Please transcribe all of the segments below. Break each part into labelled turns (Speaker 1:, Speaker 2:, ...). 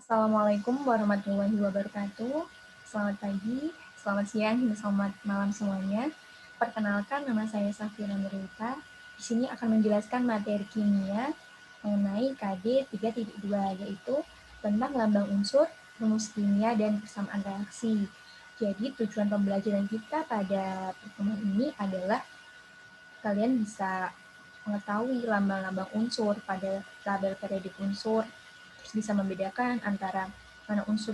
Speaker 1: Assalamualaikum warahmatullahi wabarakatuh. Selamat pagi, selamat siang, hingga selamat malam semuanya. Perkenalkan, nama saya Safira Nurita. Di sini akan menjelaskan materi kimia mengenai KD 3.2, yaitu tentang lambang unsur, rumus kimia, dan persamaan reaksi. Jadi tujuan pembelajaran kita pada pertemuan ini adalah kalian bisa mengetahui lambang-lambang unsur pada tabel periodik unsur, terus bisa membedakan antara mana unsur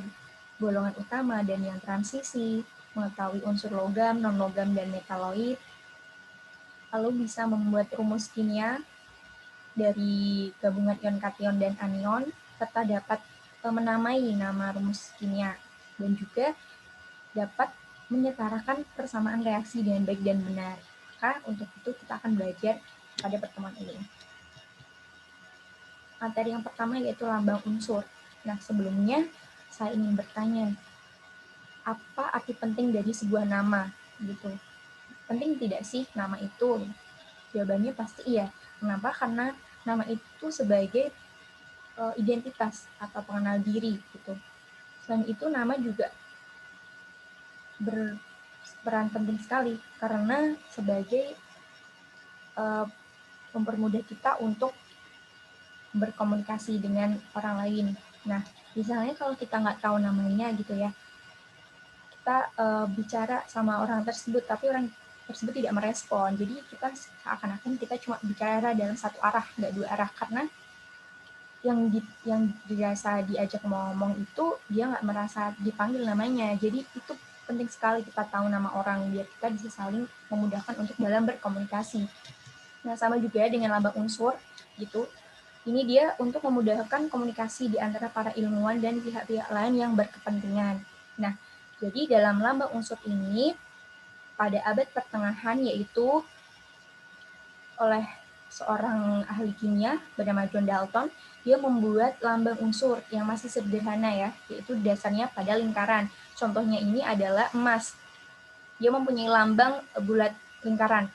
Speaker 1: golongan utama dan yang transisi, mengetahui unsur logam, non-logam, dan metaloid, lalu bisa membuat rumus kimia dari gabungan ion kation dan anion, serta dapat menamai nama rumus kimia, dan juga dapat menyetarakan persamaan reaksi dengan baik dan benar. Maka untuk itu kita akan belajar pada pertemuan ini. Materi yang pertama yaitu lambang unsur. Nah, sebelumnya saya ingin bertanya, apa arti penting dari sebuah nama? Gitu. Penting tidak sih nama itu? Jawabannya pasti iya. Kenapa? Karena nama itu sebagai identitas atau pengenal diri gitu. Selain itu nama juga berperan penting sekali karena sebagai mempermudah kita untuk berkomunikasi dengan orang lain. Nah, misalnya kalau kita nggak tahu namanya gitu ya, kita bicara sama orang tersebut, tapi orang tersebut tidak merespon. Jadi kita seakan-akan kita cuma bicara dalam satu arah, nggak dua arah, karena yang biasa diajak ngomong itu dia nggak merasa dipanggil namanya. Jadi itu penting sekali kita tahu nama orang biar kita bisa saling memudahkan untuk dalam berkomunikasi. Nah, sama juga dengan lambang unsur gitu. Ini dia untuk memudahkan komunikasi di antara para ilmuwan dan pihak-pihak lain yang berkepentingan. Nah, jadi dalam lambang unsur ini pada abad pertengahan yaitu oleh seorang ahli kimia bernama John Dalton, dia membuat lambang unsur yang masih sederhana ya, yaitu dasarnya pada lingkaran. Contohnya ini adalah emas. Dia mempunyai lambang bulat lingkaran.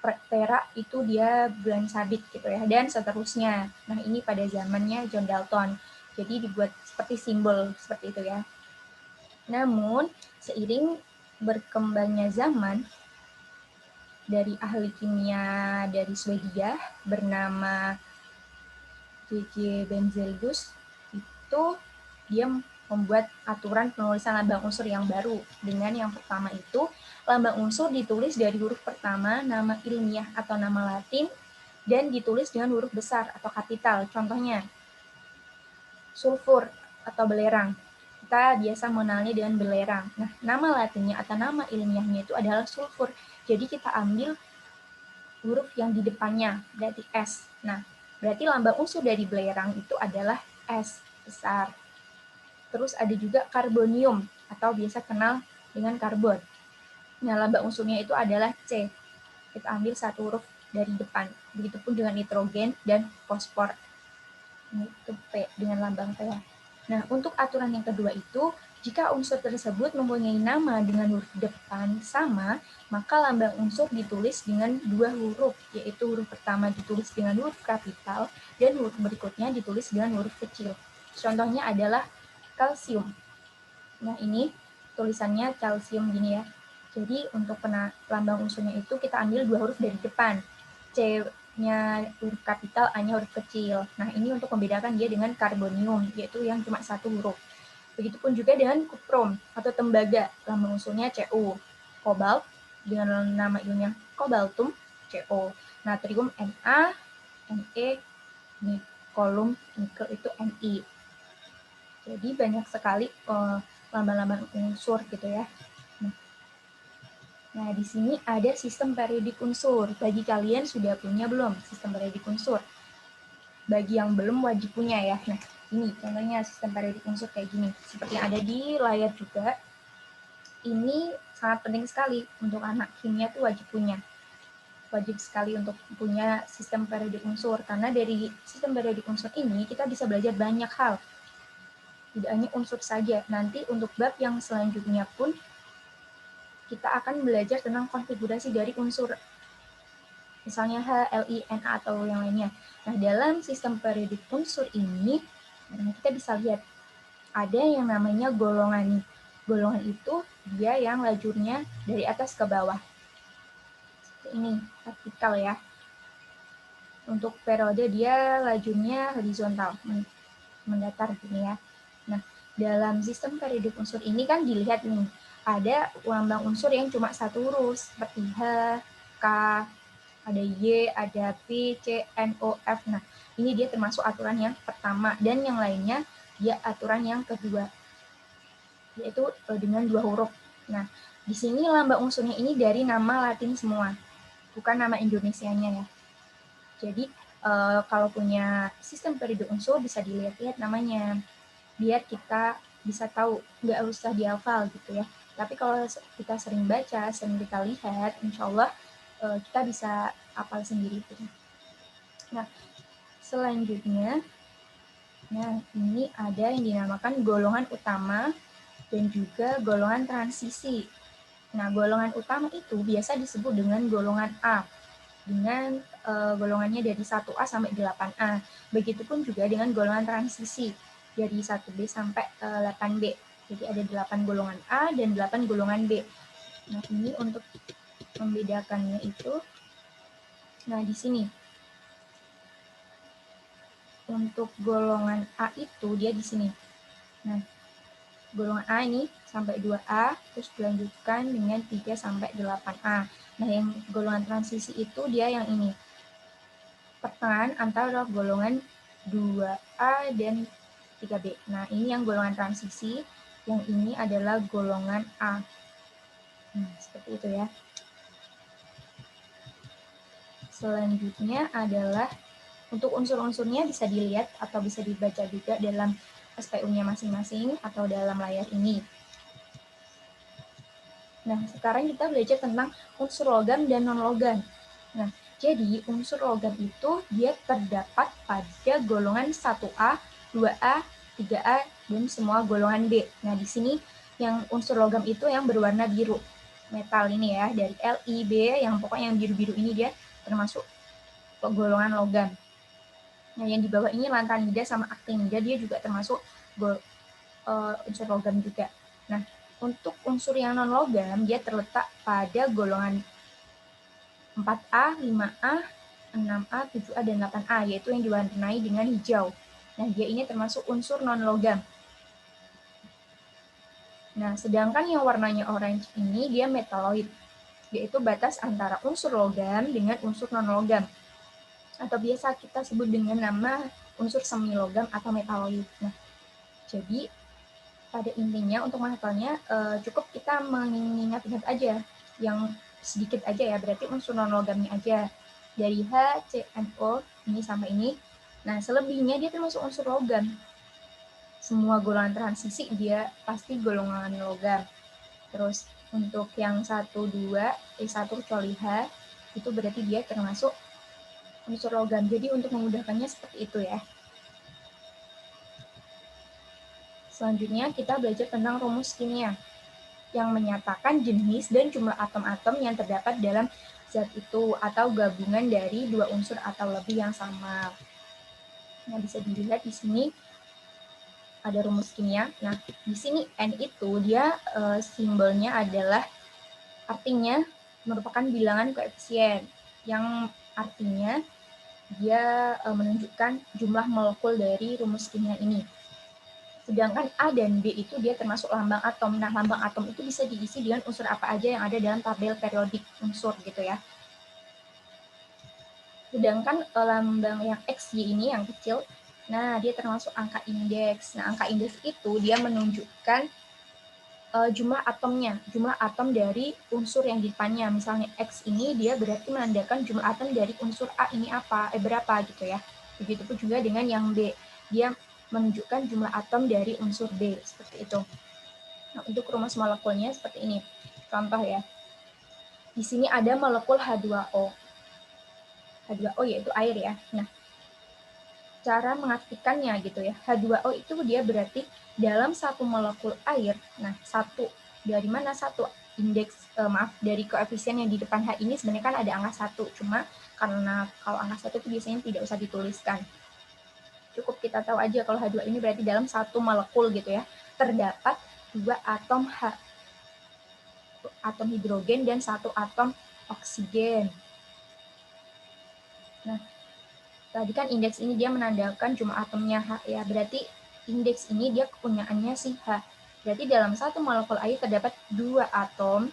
Speaker 1: Perak itu dia bulan sabit gitu ya, dan seterusnya. Nah, ini pada zamannya John Dalton. Jadi dibuat seperti simbol seperti itu ya. Namun, seiring berkembangnya zaman, dari ahli kimia dari Swedia bernama J.J. Benzelius, itu dia membuat aturan penulisan lambang unsur yang baru. Dengan yang pertama itu, lambang unsur ditulis dari huruf pertama, nama ilmiah atau nama latin, dan ditulis dengan huruf besar atau kapital. Contohnya, sulfur atau belerang. Kita biasa mengenalnya dengan belerang. Nah, nama latinnya atau nama ilmiahnya itu adalah sulfur. Jadi kita ambil huruf yang di depannya, berarti S. Nah, berarti lambang unsur dari belerang itu adalah S besar. Terus ada juga karbonium atau biasa kenal dengan karbon. Nah, lambang unsurnya itu adalah C. Kita ambil satu huruf dari depan. Begitupun dengan nitrogen dan fosfor. Ini itu P dengan lambang P. Nah, untuk aturan yang kedua itu, jika unsur tersebut mempunyai nama dengan huruf depan sama, maka lambang unsur ditulis dengan dua huruf, yaitu huruf pertama ditulis dengan huruf kapital, dan huruf berikutnya ditulis dengan huruf kecil. Contohnya adalah kalsium. Nah, ini tulisannya kalsium gini ya. Jadi, untuk lambang unsurnya itu kita ambil dua huruf dari depan. C-nya huruf kapital, A-nya huruf kecil. Nah, ini untuk membedakan dia dengan karbonium, yaitu yang cuma satu huruf. Begitupun juga dengan kuprom atau tembaga, lambang unsurnya Cu. Kobalt dengan nama ilmiah kobaltum, Co. Natrium Na, Ne, nikolum, nikel itu Ni. Jadi banyak sekali lambang-lambang unsur gitu ya. Nah, di sini ada sistem periodik unsur. Bagi kalian sudah punya belum sistem periodik unsur? Bagi yang belum wajib punya ya. Nah, ini contohnya sistem periodik unsur kayak gini. Seperti yang ada di layar juga. Ini sangat penting sekali untuk anak kimia tuh wajib punya. Wajib sekali untuk punya sistem periodik unsur. Karena dari sistem periodik unsur ini kita bisa belajar banyak hal. Tidak hanya unsur saja. Nanti untuk bab yang selanjutnya pun kita akan belajar tentang konfigurasi dari unsur, misalnya H, Li, Na, atau yang lainnya. Nah, dalam sistem periodik unsur ini, kita bisa lihat ada yang namanya golongan. Golongan itu dia yang lajurnya dari atas ke bawah. Seperti ini, vertikal ya. Untuk periode dia lajurnya horizontal, mendatar gini ya. Nah, dalam sistem periodik unsur ini kan dilihat nih, ada lambang unsur yang cuma satu huruf, seperti H, K, ada Y, ada P, C, N, O, F. Nah, ini dia termasuk aturan yang pertama, dan yang lainnya dia aturan yang kedua, yaitu dengan 2 huruf. Nah, di sini lambang unsurnya ini dari nama Latin semua, bukan nama Indonesianya ya. Jadi, kalau punya sistem periodik unsur bisa dilihat-lihat namanya, biar kita bisa tahu, nggak usah dihafal gitu ya. Tapi kalau kita sering baca, sering kita lihat, insya Allah kita bisa hafal sendiri. Nah, selanjutnya, nah ini ada yang dinamakan golongan utama dan juga golongan transisi. Nah, golongan utama itu biasa disebut dengan golongan A, dengan golongannya dari 1A sampai 8A. Begitupun juga dengan golongan transisi, dari 1B sampai 8B. Jadi ada 8 golongan A dan 8 golongan B. Nah, ini untuk membedakannya itu, nah di sini. Untuk golongan A itu dia di sini. Nah, golongan A ini sampai 2A, terus dilanjutkan dengan 3 sampai 8A. Nah, yang golongan transisi itu dia yang ini. Pertengahan antara golongan 2A dan 3B. Nah, ini yang golongan transisi, yang ini adalah golongan A. Nah, seperti itu ya. Selanjutnya adalah untuk unsur-unsurnya bisa dilihat atau bisa dibaca juga dalam SPU-nya masing-masing atau dalam layar ini. Nah, sekarang kita belajar tentang unsur logam dan non-logam. Nah, jadi unsur logam itu dia terdapat pada golongan 1A, 2A, 3A, dan semua golongan B. Nah, di sini yang unsur logam itu yang berwarna biru. Metal ini ya, dari Li, B, yang pokoknya yang biru-biru ini dia termasuk golongan logam. Nah, yang di bawah ini lantanida sama actinida dia juga termasuk unsur logam juga. Nah, untuk unsur yang non-logam dia terletak pada golongan 4A, 5A, 6A, 7A, dan 8A, yaitu yang diwarnai dengan hijau. Nah, dia ini termasuk unsur non-logam. Nah, sedangkan yang warnanya orange ini dia metaloid, yaitu batas antara unsur logam dengan unsur non-logam. Atau biasa kita sebut dengan nama unsur semi logam atau metaloid. Nah, jadi pada intinya untuk menghafalnya cukup kita mengingat-ingat aja yang sedikit aja ya, berarti unsur non logamnya aja dari H, C, N, O ini sampai ini. Nah, selebihnya dia termasuk unsur logam. Semua golongan transisi dia pasti golongan logam. Terus untuk yang 1, 2, 1 kecuali H itu berarti dia termasuk unsur logam. Jadi untuk memudahkannya seperti itu ya. Selanjutnya kita belajar tentang rumus kimia yang menyatakan jenis dan jumlah atom-atom yang terdapat dalam zat itu atau gabungan dari dua unsur atau lebih yang sama. Nah, bisa dilihat di sini ada rumus kimia. Nah, di sini N itu dia simbolnya adalah artinya merupakan bilangan koefisien yang artinya dia menunjukkan jumlah molekul dari rumus kimia ini. Sedangkan A dan B itu dia termasuk lambang atom. Nah, lambang atom itu bisa diisi dengan unsur apa aja yang ada dalam tabel periodik unsur gitu ya. Sedangkan lambang yang X, Y ini yang kecil, nah dia termasuk angka indeks. Nah, angka indeks itu dia menunjukkan jumlah atomnya, jumlah atom dari unsur yang di depannya. Misalnya X ini dia berarti menandakan jumlah atom dari unsur A ini berapa gitu ya. Begitupun juga dengan yang B, dia menunjukkan jumlah atom dari unsur B, seperti itu. Nah, untuk rumus molekulnya seperti ini. Contoh ya. Di sini ada molekul H2O. H2O yaitu air ya. Nah, cara mengartikannya gitu ya. H2O itu dia berarti dalam satu molekul air. Nah, satu dari mana satu indeks dari koefisien yang di depan H ini sebenarnya kan ada angka 1, cuma karena kalau angka 1 itu biasanya tidak usah dituliskan. Cukup kita tahu aja kalau H2 ini berarti dalam satu molekul gitu ya, terdapat 2 atom hidrogen dan 1 atom oksigen. Nah, tadi kan indeks ini dia menandakan jumlah atomnya H ya, berarti indeks ini dia kepunyaannya si H. Berarti dalam satu molekul air terdapat 2 atom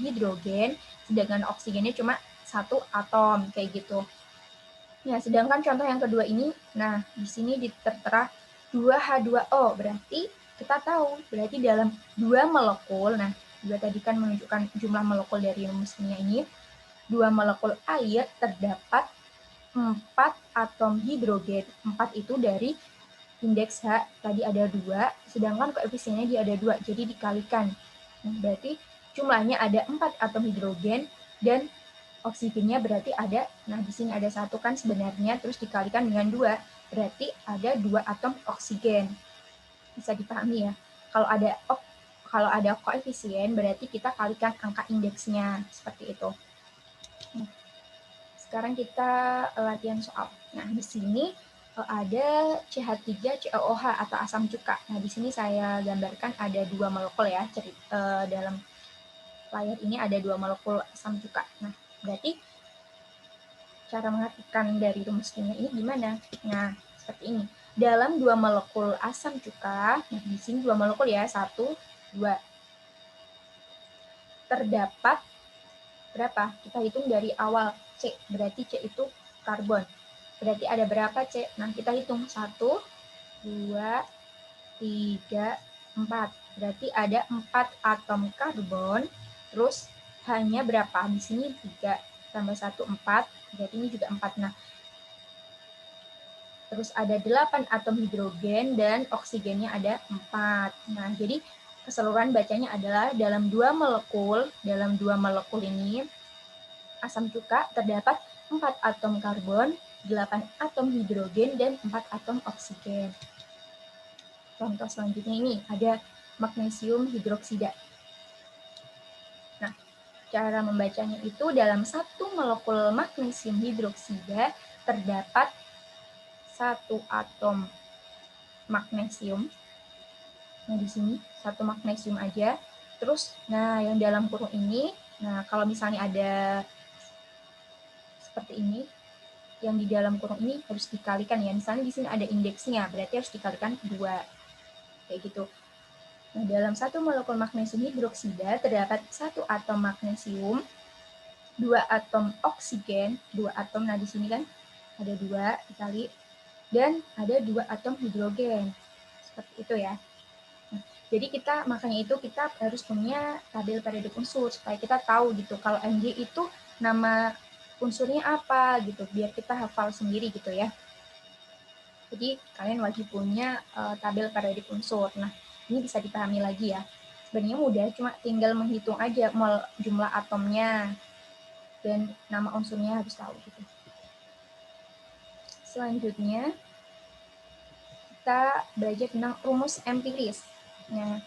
Speaker 1: hidrogen, sedangkan oksigennya cuma 1 atom, kayak gitu. Nah, sedangkan contoh yang kedua ini, nah di sini tertera 2H2O, berarti kita tahu, berarti dalam 2 molekul, nah 2 tadi kan menunjukkan jumlah molekul dari rumus kimia ini, 2 molekul air terdapat 4 atom hidrogen, 4 itu dari indeks H, tadi ada 2, sedangkan koefisiennya dia ada 2, jadi dikalikan. Nah, berarti jumlahnya ada 4 atom hidrogen, dan oksigennya berarti ada, nah di sini ada 1 kan sebenarnya, terus dikalikan dengan 2, berarti ada 2 atom oksigen. Bisa dipahami ya. Kalau ada koefisien, berarti kita kalikan angka indeksnya, seperti itu. Nah, sekarang kita latihan soal. Nah, di sini ada CH3COOH atau asam cuka. Nah, di sini saya gambarkan ada 2 molekul ya. Dalam layar ini ada 2 molekul asam cuka. Nah, berarti cara mengartikan dari rumus kimia ini gimana? Nah, seperti ini. Dalam 2 molekul asam cuka, nah di sini 2 molekul ya, 1, 2. Terdapat berapa? Kita hitung dari awal C, berarti C itu karbon. Berarti ada berapa C? Nah, kita hitung 1, 2, 3, 4. Berarti ada 4 atom karbon, terus hanya berapa? Di sini 3 tambah 1, 4, berarti ini juga 4. Nah, terus ada 8 atom hidrogen dan oksigennya ada 4. Nah, jadi keseluruhan bacanya adalah dalam 2 molekul ini asam cuka terdapat 4 atom karbon, 8 atom hidrogen dan 4 atom oksigen. Contoh selanjutnya ini ada magnesium hidroksida. Nah, cara membacanya itu dalam 1 molekul magnesium hidroksida terdapat 1 atom magnesium. Nah, di sini 1 magnesium aja. Terus, nah yang dalam kurung ini, nah kalau misalnya ada seperti ini, yang di dalam kurung ini harus dikalikan ya. Misalnya di sini ada indeksnya, berarti harus dikalikan 2. Kayak gitu. Nah, dalam 1 molekul magnesium hidroksida terdapat 1 atom magnesium, 2 atom oksigen, 2 atom, nah di sini kan ada 2 dikali, dan ada 2 atom hidrogen. Seperti itu ya. Nah, jadi makanya itu kita harus punya tabel periodik unsur supaya kita tahu gitu kalau Mg itu nama unsurnya apa gitu, biar kita hafal sendiri gitu ya. Jadi kalian wajib punya tabel periodik unsur. Nah, ini bisa dipahami lagi ya. Sebenarnya mudah, cuma tinggal menghitung aja jumlah atomnya dan nama unsurnya harus tahu gitu. Selanjutnya kita belajar tentang rumus empiris. Nah,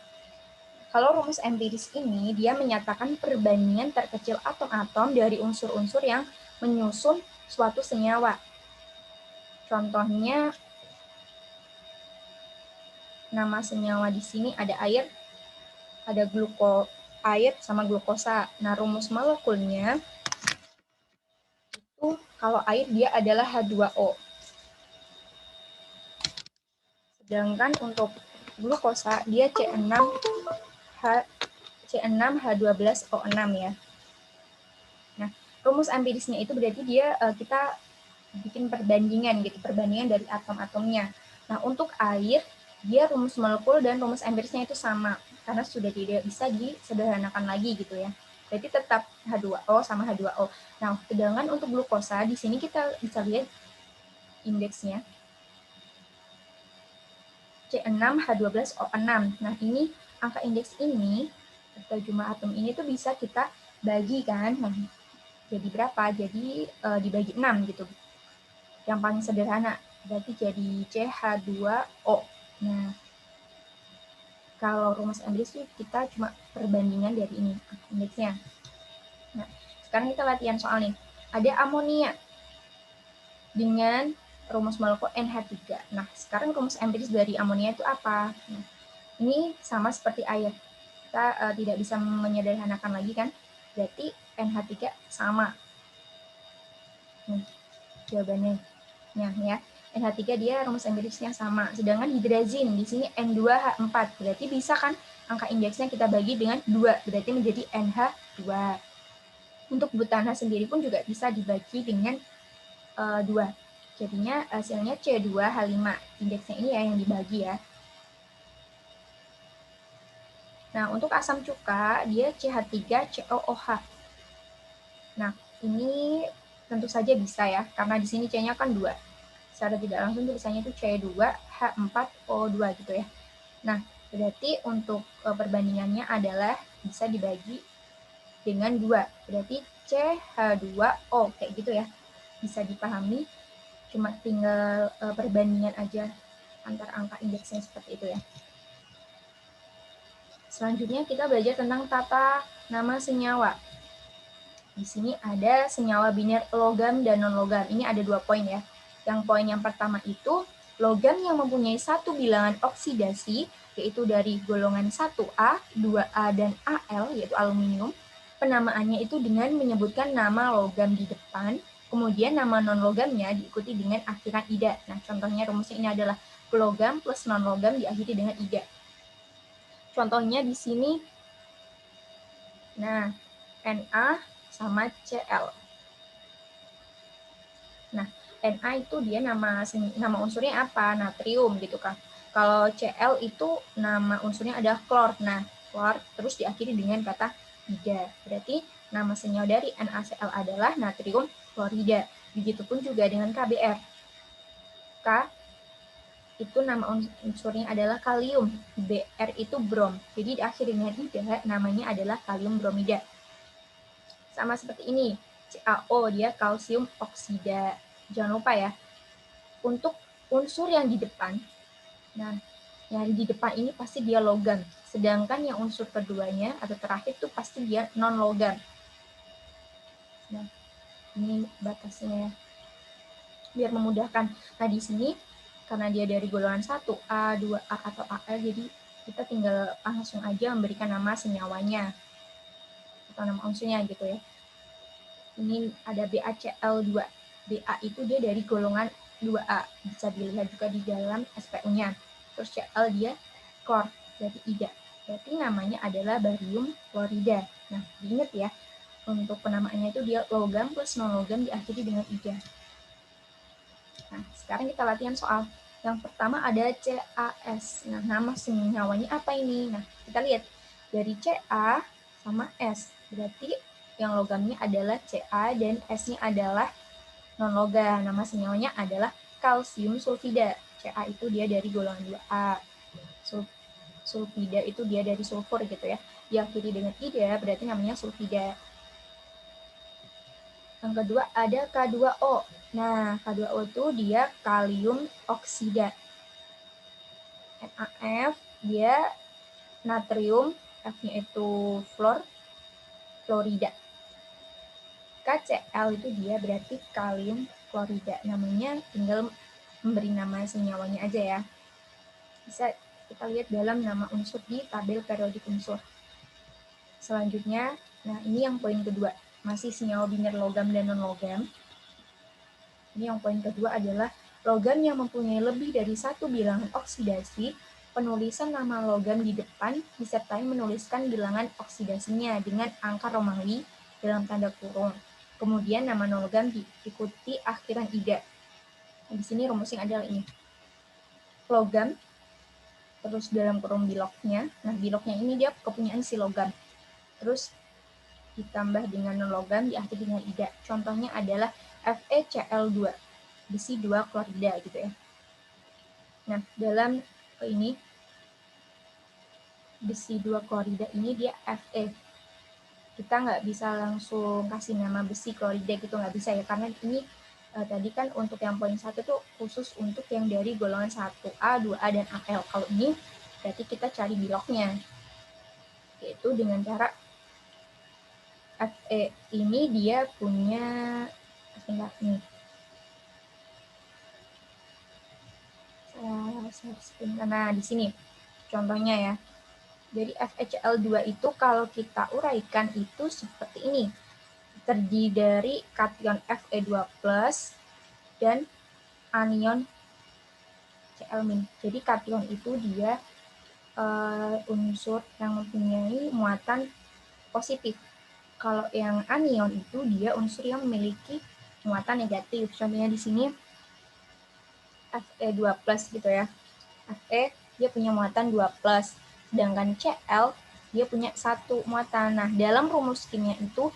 Speaker 1: kalau rumus empiris ini dia menyatakan perbandingan terkecil atom-atom dari unsur-unsur yang menyusun suatu senyawa. Contohnya nama senyawa di sini ada air, ada air sama glukosa. Nah, rumus molekulnya itu kalau air dia adalah H2O. Sedangkan untuk glukosa dia C6H12O6 ya. Nah, rumus empirisnya itu berarti dia kita bikin perbandingan gitu, perbandingan dari atom-atomnya. Nah, untuk air dia rumus molekul dan rumus empirisnya itu sama karena sudah tidak bisa disederhanakan lagi gitu ya. Berarti tetap H2O sama H2O. Nah, sedangkan untuk glukosa di sini kita bisa lihat indeksnya C6H12O6. Nah, ini angka indeks ini atau jumlah atom ini tuh bisa kita bagi kan. Nah, jadi berapa? Jadi dibagi 6 gitu. Yang paling sederhana berarti jadi CH2O. Nah, kalau rumus empiris kita cuma perbandingan dari ini indeksnya. Nah, sekarang kita latihan soal nih. Ada amonia dengan rumus molekul NH3. Nah, sekarang rumus empiris dari amonia itu apa? Nah, ini sama seperti air. Kita tidak bisa menyederhanakan lagi kan? Berarti NH3 sama. Nih, jawabannya. Nah, ya. NH3 dia rumus empirisnya sama. Sedangkan hidrazin di sini N2H4. Berarti bisa kan angka indeksnya kita bagi dengan 2. Berarti menjadi NH2. Untuk butana sendiri pun juga bisa dibagi dengan 2. Jadinya hasilnya C2H5. Indeksnya ini ya yang dibagi ya. Nah, untuk asam cuka, dia CH3COOH. Nah, ini tentu saja bisa ya, karena di sini C-nya kan 2. Secara tidak langsung tulisannya itu C2H4O2 gitu ya. Nah, berarti untuk perbandingannya adalah bisa dibagi dengan 2. Berarti CH2O, kayak gitu ya. Bisa dipahami, cuma tinggal perbandingan aja antara angka indeksnya seperti itu ya. Selanjutnya kita belajar tentang tata nama senyawa. Di sini ada senyawa biner logam dan non-logam. Ini ada 2 poin ya. Yang poin yang pertama itu, logam yang mempunyai satu bilangan oksidasi, yaitu dari golongan 1A, 2A, dan Al, yaitu aluminium. Penamaannya itu dengan menyebutkan nama logam di depan, kemudian nama non-logamnya diikuti dengan akhiran ida. Nah, contohnya rumusnya ini adalah logam plus non-logam diakhiri dengan ida. Contohnya di sini, nah, Na sama Cl. Nah, Na itu dia nama unsurnya apa? Natrium gitu kan. Kalau Cl itu nama unsurnya adalah klor. Nah, klor terus diakhiri dengan kata ida. Berarti nama senyawa dari NaCl adalah natrium klorida. Begitupun juga dengan KBr. K itu nama unsurnya adalah kalium, Br itu brom. Jadi diakhiri dengan ida, namanya adalah kalium bromida. Sama seperti ini, CaO dia kalsium oksida. Jangan lupa ya, untuk unsur yang di depan, nah yang di depan ini pasti dia logam. Sedangkan yang unsur keduanya atau terakhir itu pasti dia non logam. Nah, ini batasnya ya. Biar memudahkan. Nah, di sini karena dia dari golongan 1A, 2A, atau Al, jadi kita tinggal langsung aja memberikan nama senyawanya atau nama unsurnya gitu ya. Ini ada BaCl2. Ba itu dia dari golongan 2A. Bisa dilihat juga di dalam SPU-nya. Terus Cl dia klor, berarti ida. Berarti namanya adalah barium klorida. Nah, diingat ya, untuk penamaannya itu dia logam plus non-logam diakhiri dengan ida. Nah, sekarang kita latihan soal. Yang pertama ada CaS. Nah, nama senyawanya apa ini? Nah, kita lihat dari Ca sama S. Berarti yang logamnya adalah Ca dan S-nya adalah non-logam. Nama senyawanya adalah kalsium sulfida. Ca itu dia dari golongan 2A. Sulfida itu dia dari sulfur gitu ya. Diakhiri dengan ida berarti namanya sulfida. Yang kedua ada K2O. Nah, K2O itu dia kalium oksida. NaF dia natrium, F-nya itu klorida. KCl itu dia berarti kalium klorida. Namanya tinggal memberi nama senyawanya aja ya. Bisa kita lihat dalam nama unsur di tabel periodik unsur. Selanjutnya, nah ini yang poin kedua. Masih senyawa biner logam dan non-logam. Ini yang poin kedua adalah logam yang mempunyai lebih dari satu bilangan oksidasi, penulisan nama logam di depan disertai menuliskan bilangan oksidasinya dengan angka Romawi dalam tanda kurung. Kemudian nama non-logam diikuti akhiran ida. Nah, di sini rumusnya adalah ini. Logam, terus dalam kurung biloknya. Nah, biloknya ini dia kepunyaan si logam. Terus ditambah dengan non-logam diakhiri dengan ida. Contohnya adalah FeCl2, besi 2 klorida gitu ya. Nah, dalam ini besi 2 klorida ini dia Fe. Kita nggak bisa langsung kasih nama besi klorida gitu, nggak bisa ya, karena ini tadi kan untuk yang poin 1 tuh khusus untuk yang dari golongan 1A, 2A, dan Al. Kalau ini berarti kita cari biloknya, yaitu dengan cara Fe ini dia punya nih. Nah, di sini contohnya ya. Jadi FeCl2 itu kalau kita uraikan itu seperti ini. Terdiri dari kation Fe2+ dan anion Cl-. Jadi kation itu dia unsur yang mempunyai muatan positif. Kalau yang anion itu dia unsur yang memiliki muatan negatif. Contohnya di sini Fe2+ gitu ya. Fe dia punya muatan 2+, sedangkan Cl dia punya 1 muatan. Nah, dalam rumus kimia itu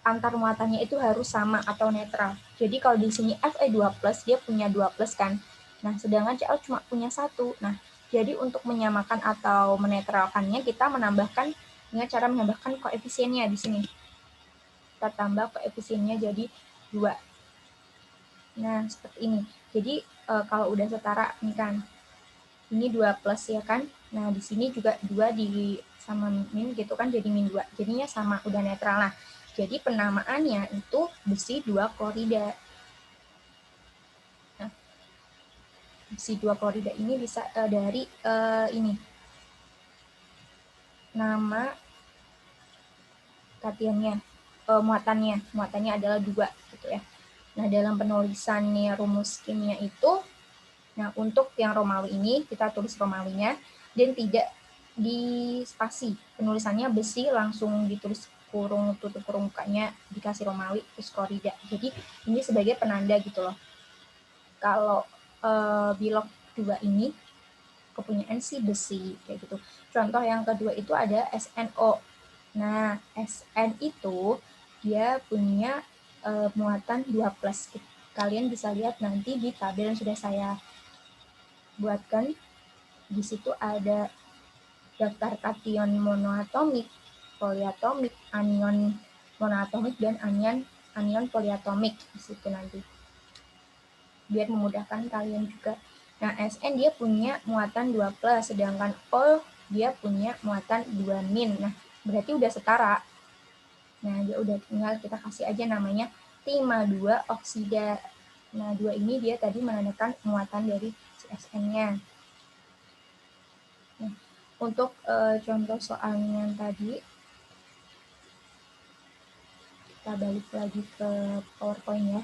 Speaker 1: antar muatannya itu harus sama atau netral. Jadi kalau di sini Fe2+ dia punya 2+ kan. Nah, sedangkan Cl cuma punya 1. Nah, jadi untuk menyamakan atau menetralkannya kita menambahkan dengan cara menambahkan koefisiennya di sini. Kita tambah koefisiennya jadi 2. Nah, seperti ini. Jadi kalau udah setara nih kan. Ini 2+ ya kan. Nah, di sini juga 2 di sama min gitu kan jadi min 2. Jadinya sama, udah netral. Nah, jadi penamaannya itu besi 2 klorida. Nah, besi 2 klorida ini bisa dari ini. Nama kationnya, muatannya adalah 2 gitu ya. Nah, dalam penulisannya rumus kimia itu, nah untuk yang Romawi ini kita tulis Romawinya dan tidak di spasi. Penulisannya besi langsung ditulis kurung tutup kurung mukanya dikasih Romawi terus klorida. Jadi ini sebagai penanda gitu loh. Kalau bilok 2 ini kepunyaan si besi kayak gitu. Contoh yang kedua itu ada SNO. Nah, SN itu dia punya muatan 2+. Kalian bisa lihat nanti di tabel yang sudah saya buatkan. Di situ ada daftar kation monoatomik, poliatomik, anion monoatomik, dan anion poliatomik di situ nanti. Biar memudahkan kalian juga. Nah, SN dia punya muatan 2+, sedangkan O dia punya muatan 2-. Nah, berarti udah setara. Nah, dia udah tinggal kita kasih aja namanya Ti-2 oksida. Nah, 2 ini dia tadi menandakan muatan dari SN-nya. Nah, untuk contoh soalnya yang tadi, kita balik lagi ke PowerPoint ya.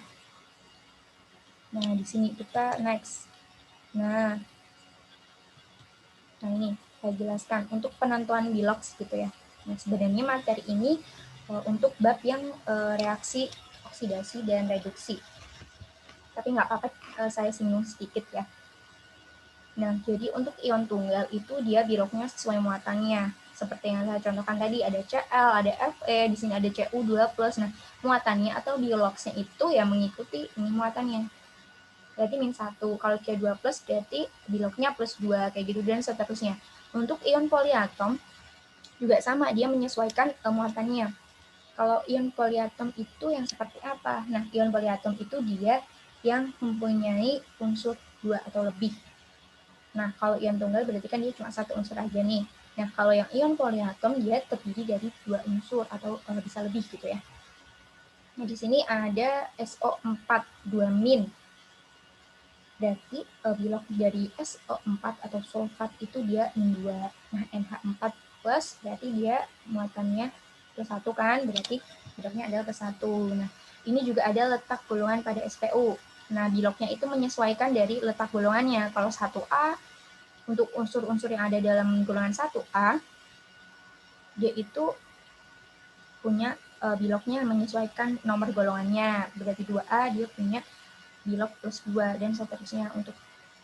Speaker 1: Nah, di sini kita next. Nah ini saya jelaskan untuk penentuan bilox gitu ya. Nah, sebenarnya materi ini untuk bab yang reaksi oksidasi dan reduksi. Tapi nggak apa-apa, saya singgung sedikit ya. Nah, jadi untuk ion tunggal itu dia biloknya sesuai muatannya. Seperti yang saya contohkan tadi, ada Cl, ada Fe, di sini ada Cu2+. Nah, muatannya atau biloxnya itu ya mengikuti ini muatannya. Berarti -1. Kalau C2+, berarti biloknya +2, kayak gitu, dan seterusnya. Untuk ion poliatom, juga sama, dia menyesuaikan muatannya. Kalau ion poliatom itu yang seperti apa? Nah, ion poliatom itu dia yang mempunyai unsur 2 atau lebih. Nah, kalau ion tunggal berarti kan dia cuma 1 unsur aja nih. Nah, kalau yang ion poliatom dia terdiri dari 2 unsur atau bisa lebih gitu ya. Nah, di sini ada SO4 2-. Berarti bilok dari SO4 atau sulfat itu dia -2. Nah, NH4+ berarti dia muatannya +1 kan, berarti biloknya adalah +1. Nah, ini juga ada letak golongan pada SPU. Nah, biloknya itu menyesuaikan dari letak golongannya. Kalau 1A, untuk unsur-unsur yang ada dalam golongan 1A, dia itu punya biloknya menyesuaikan nomor golongannya. Berarti 2A dia punya bilok +2 dan seterusnya. Untuk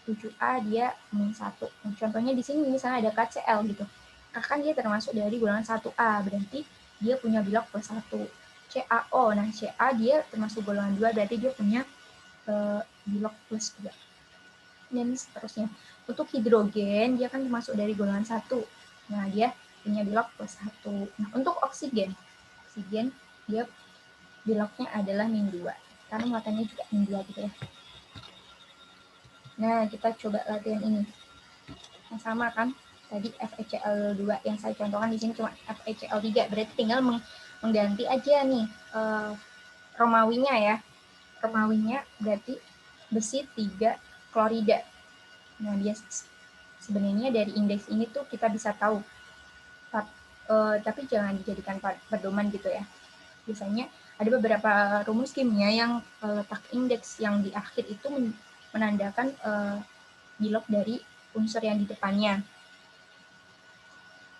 Speaker 1: 7A dia -1. Nah, contohnya di sini misalnya ada KCl gitu. Kan dia termasuk dari golongan 1A, berarti dia punya bilok +1. CaO, nah Ca dia termasuk golongan 2, berarti dia punya bilok +2. Dan seterusnya. Untuk hidrogen, dia kan termasuk dari golongan 1. Nah, dia punya bilok +1. Nah, untuk oksigen dia biloknya adalah -2. Karena muatannya juga -2 gitu ya. Nah, kita coba latihan ini. Yang sama kan? Tadi FeCl2 yang saya contohkan di sini cuma FeCl3. Berarti tinggal mengganti aja nih Romawinya ya. Romawinya berarti besi 3 klorida. Nah, sebenarnya dari indeks ini tuh kita bisa tahu, tapi jangan dijadikan pedoman gitu ya. Biasanya ada beberapa rumus kimia yang letak indeks yang di akhir itu menandakan bilog dari unsur yang di depannya.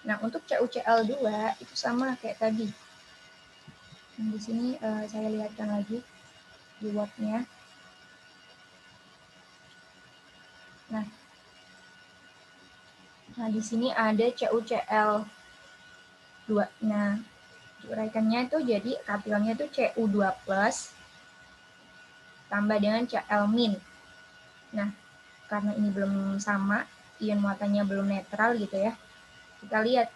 Speaker 1: Nah, untuk CuCl2 itu sama kayak tadi. Nah, di sini saya lihatkan lagi di Word-nya. Nah, di sini ada CuCl2. Nah, diuraikannya itu jadi katilnya itu Cu2 plus tambah dengan Cl min. Nah, karena ini belum sama, ion muatannya belum netral gitu ya. Kita lihat,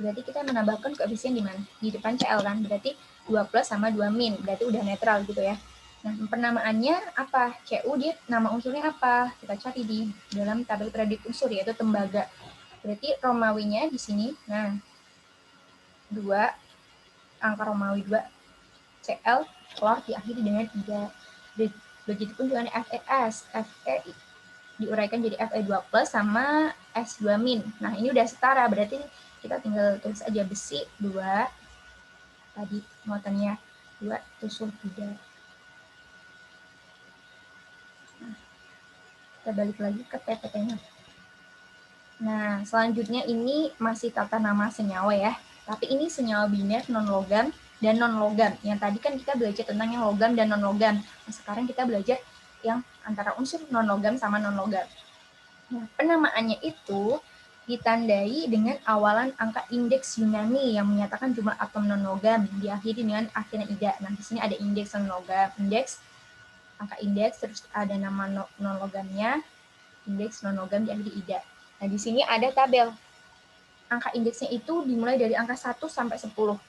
Speaker 1: berarti kita menambahkan koefisien di mana? Di depan Cl kan, berarti 2 plus sama 2 min, berarti udah netral gitu ya. Nah, penamaannya apa? Cu dia nama unsurnya apa? Kita cari di dalam tabel periode unsur, yaitu tembaga. Berarti Romawinya di sini, nah, 2, angka Romawi 2, Cl, klor diakhiri dengan 3. Begitupun dengan FeS. Fe diuraikan jadi Fe2 plus sama S2 min. Nah, ini udah setara, berarti kita tinggal tulis aja besi 2, tadi muatannya 2, tusuk 3. Nah, kita balik lagi ke PPT-nya. Nah, selanjutnya ini masih tata nama senyawa ya. Tapi ini senyawa biner, non-logam, dan non-logam. Yang tadi kan kita belajar tentang yang logam dan non-logam. Nah, sekarang kita belajar yang antara unsur non-logam sama non-logam. Nah, penamaannya itu ditandai dengan awalan angka indeks Yunani yang menyatakan jumlah atom non-logam, diakhiri dengan akhirnya ida. Nah, di sini ada indeks non-logam, angka indeks, terus ada nama non-logamnya, indeks non-logam diakhiri ida. Nah, di sini ada tabel. Angka indeksnya itu dimulai dari angka 1 sampai 10.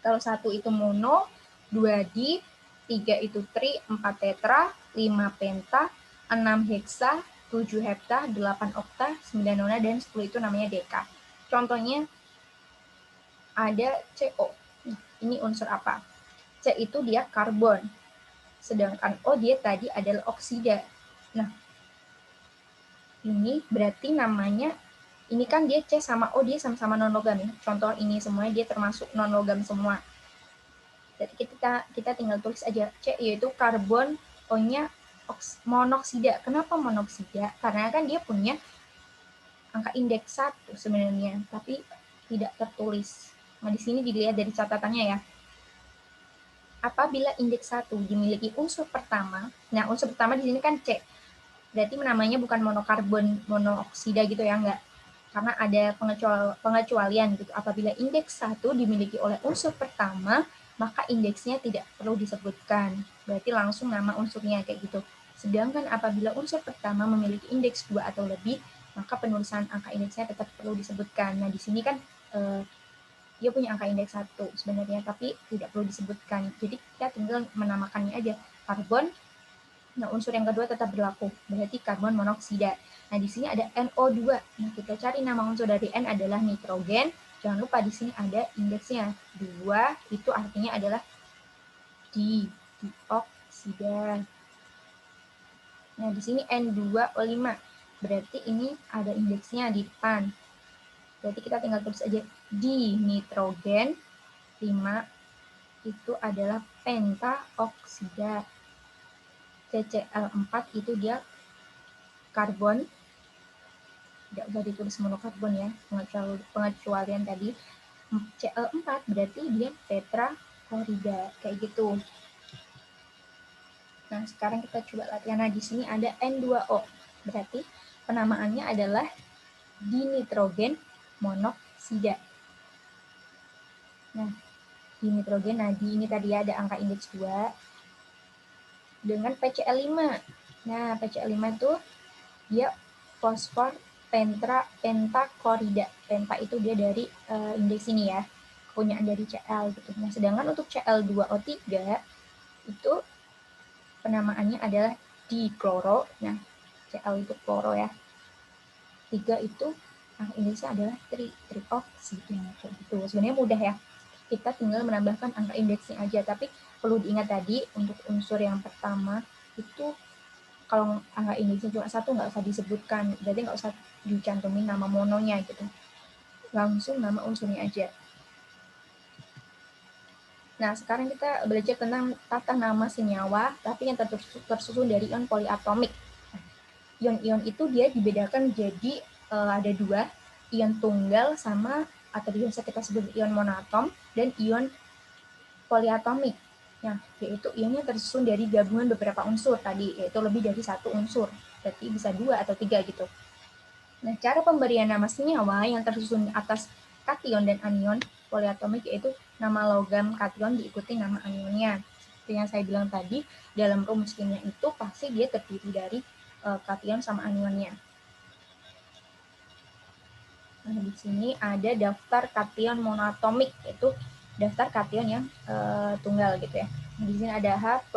Speaker 1: Kalau 1 itu mono, 2 di, 3 itu tri, 4 tetra, 5 penta, 6 heksa, 7 hepta, 8 okta, 9 nona, dan 10 itu namanya deka. Contohnya ada CO. Nah, ini unsur apa? C itu dia karbon. Sedangkan O dia tadi adalah oksida. Nah, ini berarti namanya, ini kan dia C sama O dia sama-sama non-logam ya. Contoh ini semuanya dia termasuk non-logam semua. Jadi kita tinggal tulis aja C yaitu karbon, O-nya monoksida. Kenapa monoksida? Karena kan dia punya angka indeks 1 sebenarnya, tapi tidak tertulis. Nah, di sini dilihat dari catatannya ya. Apabila indeks 1 dimiliki unsur pertama, nah unsur pertama di sini kan C. Berarti namanya bukan monokarbon monoksida gitu ya, enggak. Karena ada pengecualian gitu. Apabila indeks 1 dimiliki oleh unsur pertama, maka indeksnya tidak perlu disebutkan. Berarti langsung nama unsurnya kayak gitu. Sedangkan apabila unsur pertama memiliki indeks 2 atau lebih, maka penulisan angka indeksnya tetap perlu disebutkan. Nah, di sini kan dia punya angka indeks 1 sebenarnya, tapi tidak perlu disebutkan. Jadi kita tinggal menamakannya aja karbon. Nah, unsur yang kedua tetap berlaku, berarti karbon monoksida. Nah, di sini ada NO2. Nah, kita cari nama unsur dari N adalah nitrogen. Jangan lupa di sini ada indeksnya. 2 itu artinya adalah dioksida. Nah, di sini N2O5. Berarti ini ada indeksnya di depan. Berarti kita tinggal tulis aja di nitrogen 5 itu adalah pentaoksida. CCl4 itu dia karbon, tidak usah ditulis monokarbon ya, pengecualian tadi. Cl4 berarti dia tetraklorida, kayak gitu. Nah, sekarang kita coba latihan. Nah, di sini ada N2O, berarti penamaannya adalah dinitrogen monoksida. Nah, dinitrogen, nah di ini tadi ada angka indeks 2 dengan PCl5. Nah, PCl5 itu dia fosfor pentaklorida. Penta itu dia dari indeks ini ya, kepunyaan dari Cl gitu. Nah, sedangkan untuk Cl2O3 itu penamaannya adalah dikloro. Nah, Cl itu kloro ya. 3 itu indeksnya adalah trioksida kayak gitu. Sebenarnya mudah ya. Kita tinggal menambahkan angka indeksnya aja, tapi perlu diingat tadi untuk unsur yang pertama itu kalau angka indeksnya cuma 1 nggak usah disebutkan, berarti nggak usah dicantumin nama mononya gitu. Langsung nama unsurnya aja. Nah, sekarang kita belajar tentang tata nama senyawa, tapi yang tersusun dari ion poliatomik. Ion-ion itu dia dibedakan jadi ada 2, ion tunggal sama atau bisa kita sebut ion monoatom dan ion poliatomik. Nah, yaitu ionnya tersusun dari gabungan beberapa unsur tadi, yaitu lebih dari 1 unsur. Berarti bisa 2 atau 3 gitu. Nah, cara pemberian nama senyawa yang tersusun atas kation dan anion poliatomik yaitu nama logam kation diikuti nama anionnya. Seperti yang saya bilang tadi, dalam rumus kimia itu pasti dia terdiri dari kation sama anionnya. Nah, di sini ada daftar kation monoatomik, yaitu daftar kation yang tunggal gitu ya. Di sini ada H+,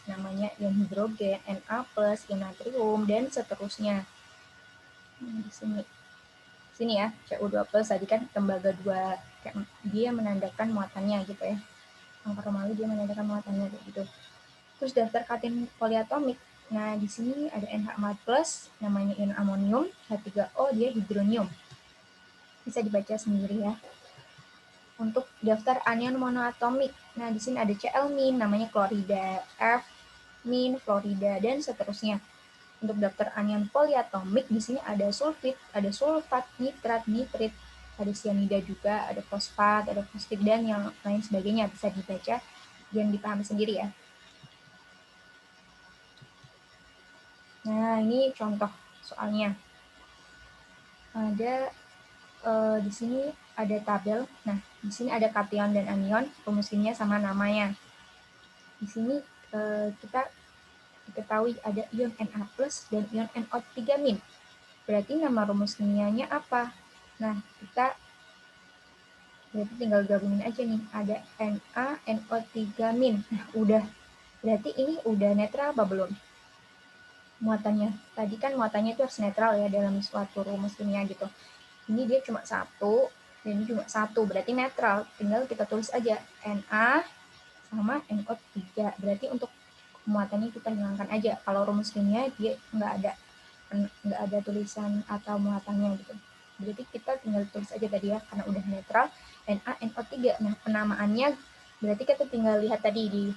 Speaker 1: namanya ion hidrogen, Na+, ion natrium, dan seterusnya. Nah, di sini ya, Cu2+ tadi kan tembaga 2, dia menandakan muatannya gitu ya. Angka Romawi dia menandakan muatannya gitu. Terus daftar kation poliatomik. Nah, di sini ada NH4+, namanya ion amonium, H3O dia hidronium. Bisa dibaca sendiri ya. Untuk daftar anion monoatomik. Nah, di sini ada Cl-, namanya klorida, F-, fluorida, dan seterusnya. Untuk daftar anion poliatomik, di sini ada sulfit, ada sulfat, nitrat, nitrit, ada sianida juga, ada fosfat, ada fosfit, dan yang lain sebagainya. Bisa dibaca dan dipahami sendiri ya. Nah, ini contoh soalnya. Ada di sini ada tabel. Nah, di sini ada kation dan anion, rumusnya sama namanya. Di sini kita diketahui ada ion Na+ dan ion NO3-. Berarti nama rumus kimianya apa? Nah, kita berarti tinggal gabungin aja nih. Ada NaNO3-. Nah, udah. Berarti ini udah netral apa belum? Muatannya. Tadi kan muatannya itu harus netral ya dalam suatu rumus kimia gitu. Ini dia cuma 1, dan ini cuma 1. Berarti netral. Tinggal kita tulis aja Na sama NO3. Berarti untuk muatannya kita hilangkan aja. Kalau rumus kimia dia nggak ada tulisan atau muatannya gitu. Berarti kita tinggal tulis aja tadi ya, karena udah netral, NaNO3. Nah, penamaannya berarti kita tinggal lihat tadi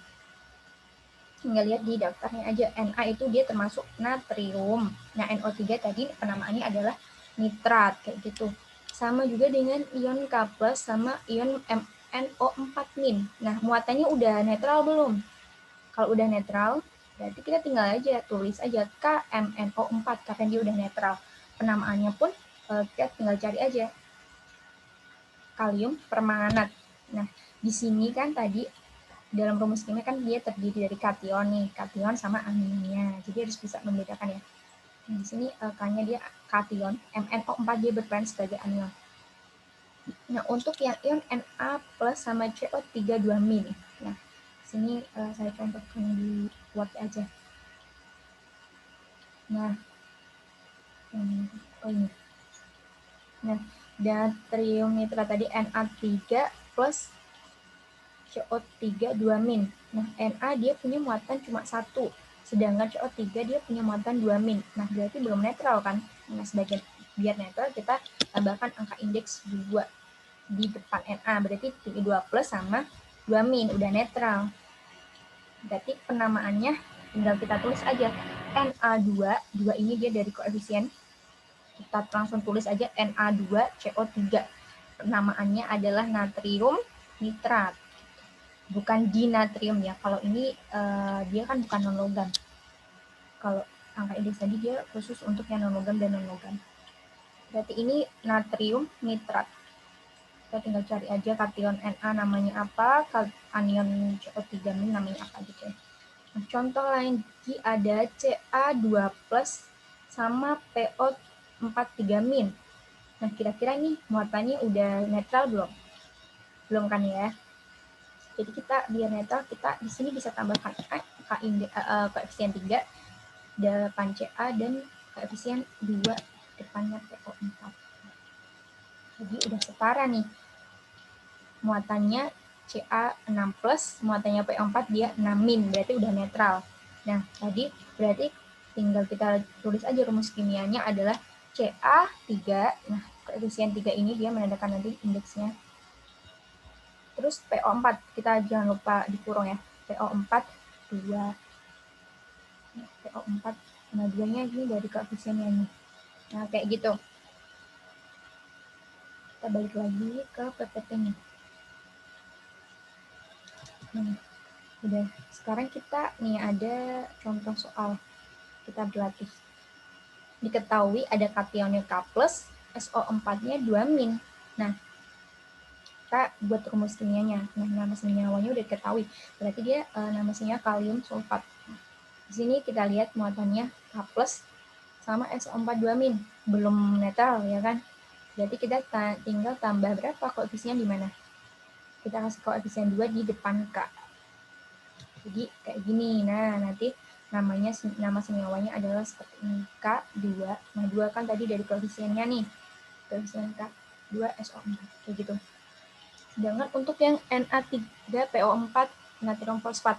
Speaker 1: tinggal lihat di daftarnya aja. Na itu dia termasuk natrium. Nah, NO3 tadi penamaannya adalah nitrat kayak gitu. Sama juga dengan ion K+ sama ion NO4-. Nah, muatannya udah netral belum? Kalau udah netral, berarti kita tinggal aja tulis aja KMNO4 karena dia udah netral. Penamaannya pun kita tinggal cari aja. Kalium permanganat. Nah, di sini kan tadi dalam rumus kimia kan dia terdiri dari kation nih, kation sama anionnya. Jadi harus bisa membedakan ya. Nah, di sini K-nya dia kation, MnO4 dia berperan sebagai anion. Nah, untuk yang ion Na+ sama CO3 2-. Nah, sini saya contohkan di Word aja. Nah, ini. Nah, natrium nitrat tadi Na3 plus CO3 2-. Nah, Na dia punya muatan cuma 1, sedangkan CO3 dia punya muatan 2-. Nah, berarti belum netral kan? Nah, sebagai biar netral kita tambahkan angka indeks 2 di depan Na, berarti 2+ sama 2- udah netral. Berarti penamaannya tinggal kita tulis aja Na2, 2 ini dia dari koefisien. Kita langsung tulis aja Na2CO3. Penamaannya adalah natrium nitrat. Bukan dinatrium ya. Kalau ini dia kan bukan non-logam. Kalau angka indeks tadi dia khusus untuk yang non-logam dan non-logam. Berarti ini natrium nitrat. Kita tinggal cari aja kation Na namanya apa, anion CO3 namanya apa gitu ya. Nah, contoh lain lagi ada Ca2+ sama PO43-. Nah, kira-kira nih muatannya udah netral belum? Belum kan ya? Jadi kita biar netral, kita di sini bisa tambahkan koefisien 3 depan Ca dan koefisien 2 depannya PO4. Jadi udah setara nih. Muatannya Ca6+, muatannya PO4 dia 6-, berarti udah netral. Nah, tadi berarti tinggal kita tulis aja rumus kimianya adalah Ca3. Nah, koefisien 3 ini dia menandakan nanti indeksnya. Terus PO4, kita jangan lupa dikurung ya. PO4 2. Nah, PO4 sama 2-nya ini dari koefisiennya nih. Nah, kayak gitu. Kita balik lagi ke PPT-nya. Nah, udah. Sekarang kita nih ada contoh soal. Kita berlatih. Diketahui ada kationnya K+, SO4-nya 2-. Nah, kita buat rumus kimianya. Nah, nama seniawanya udah diketahui. Berarti dia nama senyawa kalium sulfat. Nah, di sini kita lihat muatannya K+ sama SO4 2-. Belum netral ya kan? Berarti kita tinggal tambah berapa koefisien di mana? Kita kasih koefisien 2 di depan K. Jadi kayak gini. Nah, nanti nama senyawanya adalah seperti ini. K2. Nah, 2 kan tadi dari koefisiennya nih. Koefisien K2 SO4. Kayak gitu. Sedangkan untuk yang Na3PO4 natrium fosfat,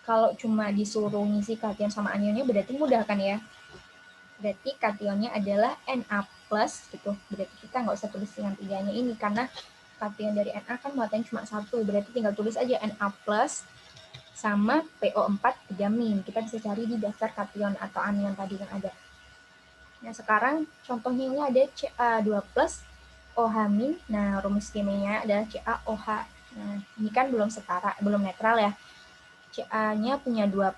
Speaker 1: kalau cuma disuruh ngisi kation sama anionnya berarti mudah kan ya? Berarti kationnya adalah Na+, gitu. Berarti kita nggak usah tulis yang 3-nya ini, karena kation dari Na kan muatannya cuma 1, berarti tinggal tulis aja Na+ sama PO4 3-. Kita bisa cari di daftar kation atau anion tadi yang ada. Nah, sekarang contohnya ini ada Ca2+, OH-. Nah, rumus kimianya adalah CaOH. Nah, ini kan belum setara, belum netral ya. Ca-nya punya 2+,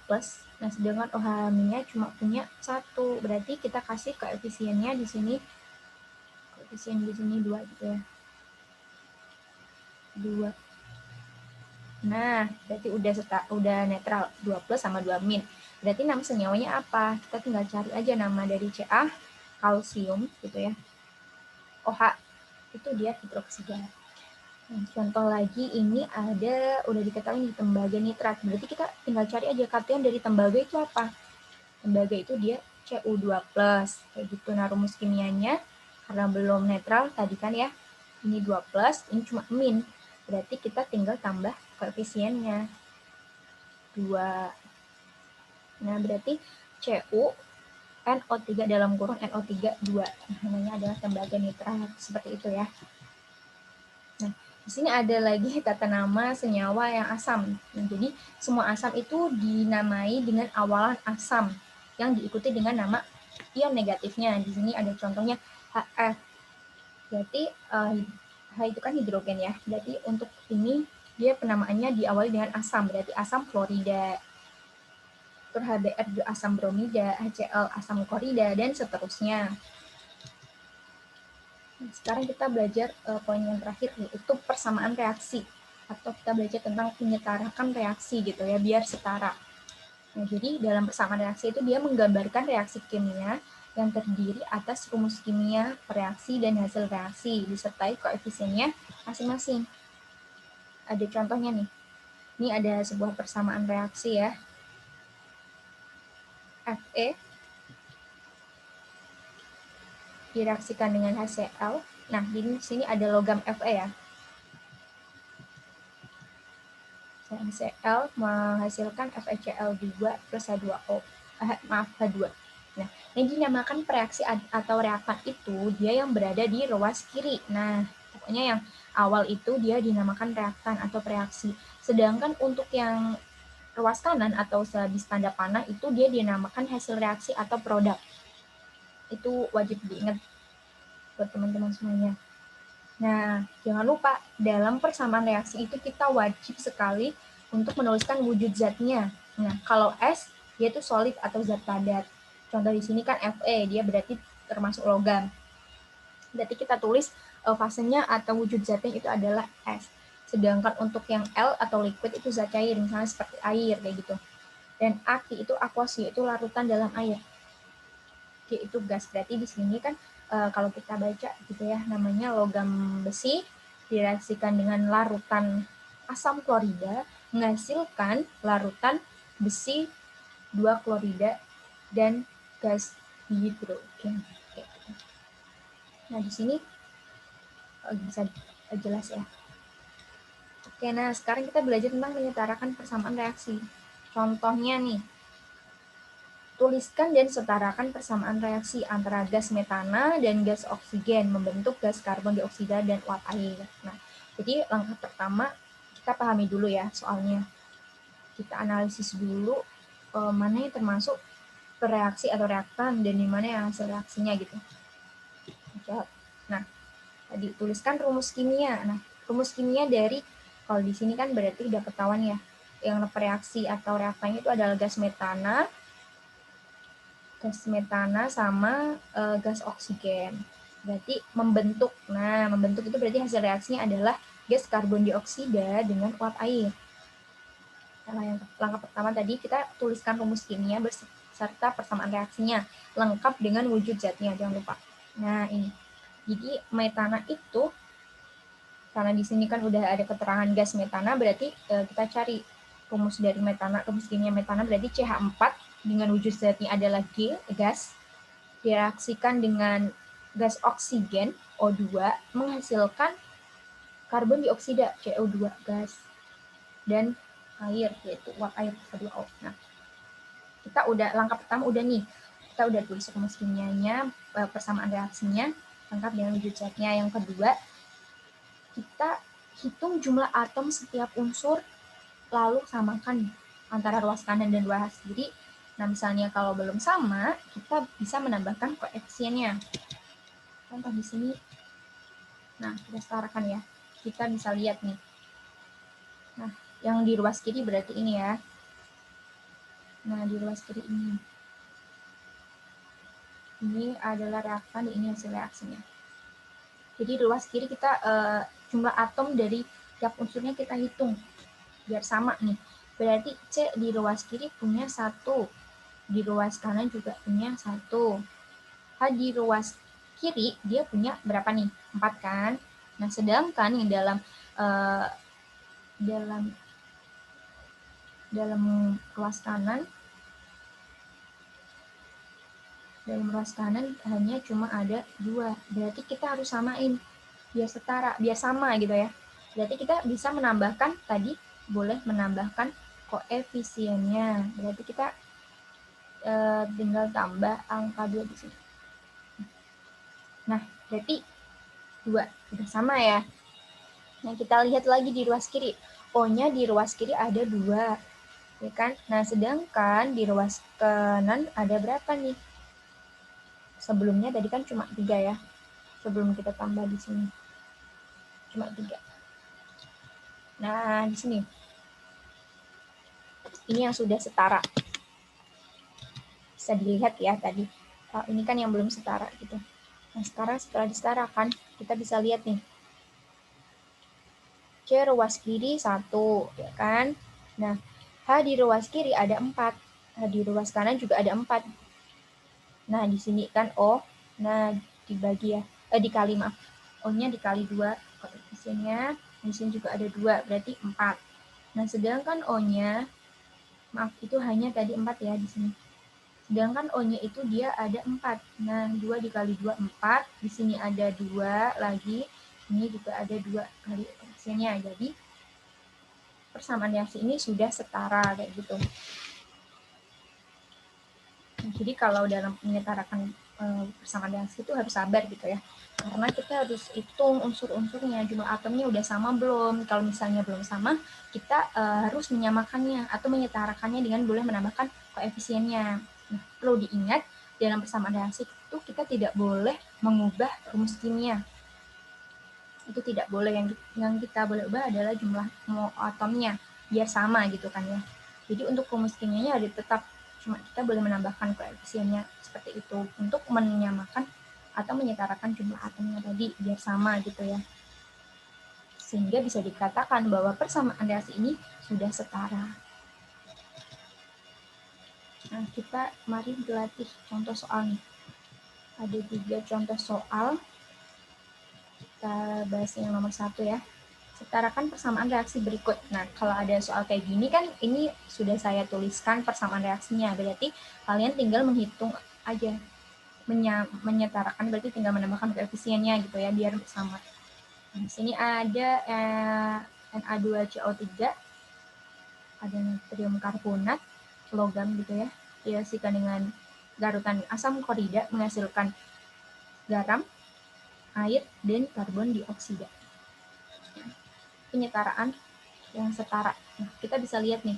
Speaker 1: nah sedangkan OH-nya cuma punya 1. Berarti kita kasih koefisiennya di sini, koefisien di sini 2 gitu ya. 2. Nah, berarti udah netral, 2+ sama 2-. Berarti nama senyawanya apa? Kita tinggal cari aja nama dari Ca, kalsium gitu ya. OH itu dia hidroksida. Nah, contoh lagi ini udah diketahui nih tembaga nitrat. Berarti kita tinggal cari aja kation dari tembaga itu apa. Tembaga itu dia Cu2+. Kayak gitu. Nah, rumus kimianya karena belum netral tadi kan ya. Ini 2+, ini cuma min. Berarti kita tinggal tambah koefisiennya. 2. Nah, berarti Cu NO3 dalam kurung NO3 2. Namanya adalah tembaga nitrat. Seperti itu ya. Nah, di sini ada lagi tata nama senyawa yang asam. Nah, jadi semua asam itu dinamai dengan awalan asam yang diikuti dengan nama ion negatifnya. Di sini ada contohnya HF. Berarti H itu kan hidrogen ya. Berarti untuk ini dia penamaannya diawali dengan asam. Berarti asam klorida. Terus HBr asam bromida, HCl asam klorida, dan seterusnya. Sekarang kita belajar poin yang terakhir, yaitu persamaan reaksi. Atau kita belajar tentang penyetarakan reaksi gitu ya, biar setara. Nah, jadi dalam persamaan reaksi itu dia menggambarkan reaksi kimia yang terdiri atas rumus kimia, reaksi, dan hasil reaksi, disertai koefisiennya masing-masing. Ada contohnya nih. Ini ada sebuah persamaan reaksi ya. Fe direaksikan dengan HCl. Nah, di sini ada logam Fe ya. HCl menghasilkan FeCl2 plus H2O. H2. Nah, yang dinamakan reaksi atau reaktan itu dia yang berada di ruas kiri. Nah, pokoknya yang awal itu dia dinamakan reaktan atau reaksi. Sedangkan untuk yang ruas kanan atau sehabis tanda panah itu dia dinamakan hasil reaksi atau produk. Itu wajib diingat buat teman-teman semuanya. Nah, jangan lupa dalam persamaan reaksi itu kita wajib sekali untuk menuliskan wujud zatnya. Nah, kalau S dia itu solid atau zat padat. Contoh di sini kan Fe, dia berarti termasuk logam. Berarti kita tulis fasenya atau wujud zatnya itu adalah S. Sedangkan untuk yang L atau liquid itu zat cair, misalnya seperti air kayak gitu. Dan Aki itu aqueous, yaitu larutan dalam air. G itu gas. Berarti di sini kan kalau kita baca gitu ya, namanya logam besi direaksikan dengan larutan asam klorida menghasilkan larutan besi 2 klorida dan gas hidrogen. Nah, di sini bisa jelas ya. Oke, nah sekarang kita belajar tentang menyetarakan persamaan reaksi. Contohnya nih, Tuliskan dan setarakan persamaan reaksi antara gas metana dan gas oksigen membentuk gas karbon dioksida dan uap air. Nah, jadi langkah pertama kita pahami dulu ya soalnya. Kita analisis dulu mana yang termasuk reaksi atau reaktan dan di mana yang hasil reaksinya gitu. Nah, tadi tuliskan rumus kimia. Nah, rumus kimia dari kalau di sini kan berarti udah ketahuan ya. Yang reaksi atau reaktannya itu adalah gas metana sama gas oksigen. Berarti membentuk. Nah, membentuk itu berarti hasil reaksinya adalah gas karbon dioksida dengan uap air. Nah, yang langkah pertama tadi kita tuliskan rumus kimia beserta persamaan reaksinya lengkap dengan wujud zatnya, jangan lupa. Nah, ini. Jadi metana itu karena di sini kan udah ada keterangan gas metana, berarti kita cari rumus dari metana, rumus kimia metana berarti CH4 dengan wujud zatnya adalah G, gas, direaksikan dengan gas oksigen, O2, menghasilkan karbon dioksida, CO2, gas, dan air, yaitu uap air, H2O. Nah, kita udah, langkah pertama udah nih, kita udah tulis rumus kimianya, persamaan reaksinya, lengkap dengan wujud zatnya. Yang kedua, kita hitung jumlah atom setiap unsur, lalu samakan antara ruas kanan dan ruas kiri. Nah, misalnya kalau belum sama, kita bisa menambahkan koefisiennya. Contoh di sini, nah kita setarakan ya. Kita bisa lihat nih. Nah, yang di ruas kiri berarti ini ya. Nah, di ruas kiri ini. Ini adalah reaktan, ini hasil reaksinya. Jadi di ruas kiri kita jumlah atom dari tiap unsurnya kita hitung. Biar sama nih. Berarti C di ruas kiri punya 1. Di ruas kanan juga punya 1. H di ruas kiri dia punya berapa nih? 4 kan? Nah, sedangkan yang dalam ruas kanan hanya cuma ada 2. Berarti kita harus samain biar setara, biar sama gitu ya. Berarti kita bisa menambahkan tadi, boleh menambahkan koefisiennya. Berarti kita tinggal tambah angka 2 di sini. Nah, berarti 2 udah sama ya. Nah, kita lihat lagi di ruas kiri. O-nya di ruas kiri ada 2. Ya kan? Nah, sedangkan di ruas kanan ada berapa nih? Sebelumnya tadi kan cuma 3 ya. Sebelum kita tambah di sini. Cuma 3. Nah, di sini. Ini yang sudah setara. Bisa dilihat ya tadi. Oh, ini kan yang belum setara gitu. Nah, sekarang setelah disetarakan, kita bisa lihat nih. C ruas kiri 1, ya kan? Nah, H di ruas kiri ada 4. H di ruas kanan juga ada 4. Nah, di sini kan O. Nah, dibagi ya. Dikali, maaf. O-nya dikali 2. Koefisiennya. Di sini juga ada 2, berarti 4. Nah, sedangkan O-nya, maaf, itu hanya tadi 4 ya di sini. Sedangkan O-nya itu dia ada 4. Nah, 2 dikali 2, 4. Di sini ada 2 lagi. Ini juga ada 2 kali koefisiennya. Jadi, persamaan reaksi ini sudah setara kayak gitu. Nah, jadi kalau dalam menyetarakan persamaan reaksi itu harus sabar gitu ya. Karena kita harus hitung unsur-unsurnya, jumlah atomnya udah sama belum. Kalau misalnya belum sama, kita harus menyamakannya atau menyetarakannya dengan boleh menambahkan koefisiennya. Nah, perlu diingat, dalam persamaan reaksi itu kita tidak boleh mengubah rumus kimia. Itu tidak boleh, yang kita boleh ubah adalah jumlah atomnya, biar sama gitu kan ya. Jadi untuk rumus kimianya harus tetap, cuma kita boleh menambahkan koefisiennya seperti itu untuk menyamakan atau menyetarakan jumlah atomnya tadi biar sama gitu ya. Sehingga bisa dikatakan bahwa persamaan reaksi ini sudah setara. Nah, kita mari berlatih contoh soal nih. Ada 3 contoh soal. Kita bahas yang nomor 1 ya. Setarakan persamaan reaksi berikut. Nah, kalau ada soal kayak gini kan, ini sudah saya tuliskan persamaan reaksinya. Berarti kalian tinggal menghitung aja. Menyetarakan berarti tinggal menambahkan koefisiennya gitu ya, biar sama. Nah, di sini ada Na2CO3, ada natrium karbonat, logam gitu ya. direaksikan dengan larutan asam klorida menghasilkan garam, air, dan karbon dioksida. Penyetaraan yang setara. Nah, kita bisa lihat nih.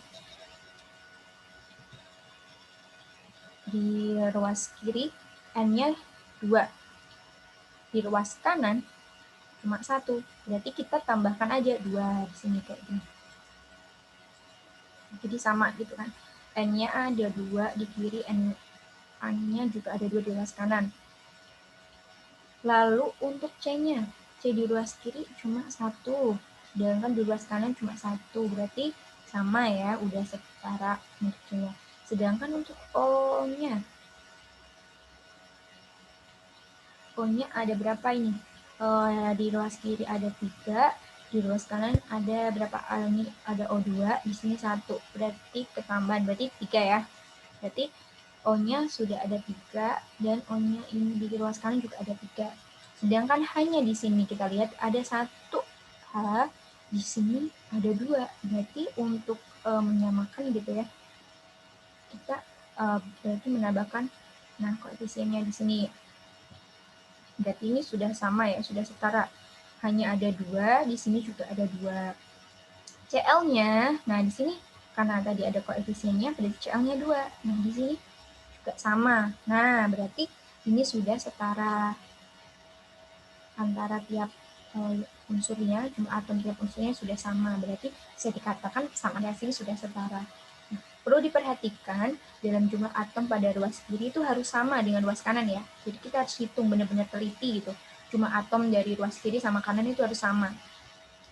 Speaker 1: Di ruas kiri, N-nya 2. Di ruas kanan, cuma 1. Berarti kita tambahkan aja 2 di sini kayak gini. Jadi sama gitu kan. N-nya ada 2 di kiri, N-nya juga ada 2 di ruas kanan. Lalu untuk C-nya, C di ruas kiri cuma 1, sedangkan di ruas kanan cuma 1, berarti sama ya, udah setara untuk C-nya. Sedangkan untuk O-nya ada berapa ini? Di ruas kiri ada 3, di ruas kanan ada berapa? Ini ada O2, di sini 1, berarti ketambahan, berarti 3 ya. Berarti O-nya sudah ada 3, dan O-nya ini di ruas kanan juga ada 3. Sedangkan hanya di sini kita lihat ada 1 H, di sini ada 2. Berarti untuk menyamakan gitu ya, kita berarti menambahkan, nah koefisiennya di sini. Berarti ini sudah sama ya, sudah setara. Hanya ada 2, di sini juga ada 2. CL-nya, nah di sini karena tadi ada koefisiennya, berarti CL-nya 2. Nah di sini juga sama. Nah berarti ini sudah setara antara tiap unsurnya, jumlah atom tiap unsurnya sudah sama, berarti bisa dikatakan persamaan reaksi ini sudah setara. Nah, perlu diperhatikan dalam jumlah atom pada ruas kiri itu harus sama dengan ruas kanan ya. Jadi kita harus hitung benar-benar teliti gitu. Jumlah atom dari ruas kiri sama kanan itu harus sama.